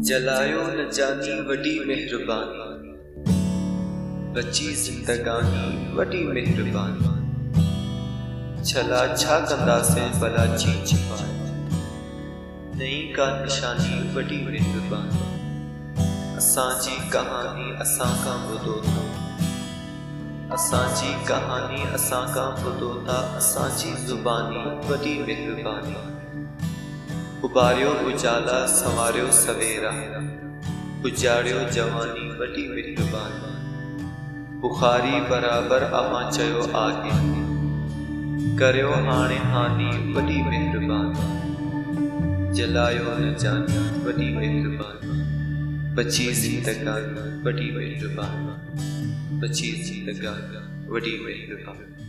जलायो न जानी वडी मेहरबानी, बची जिंदगानी वडी मेहरबानी। छला छा कंदा से भला चीज पाए, नई का निशानी वडी मेहरबानी। असांजी कहानी असां का ॿुधो था, असांजी कहानी असां का ॿुधो था। असांजी ज़ुबानी वडी मेहरबानी। उबारियो उजाला संवारियो सवेरा, उजाड़ियो जवानी वडी मेहरबानी। बुखारी बराबर अवां चयो आहे, करियो हाणे हानि वडी मेहरबानी। जलायो न जानी वडी मेहरबानी, बची जिंदगानी वडी मेहरबानी। बची जिंदगानी वडी मेहरबानी।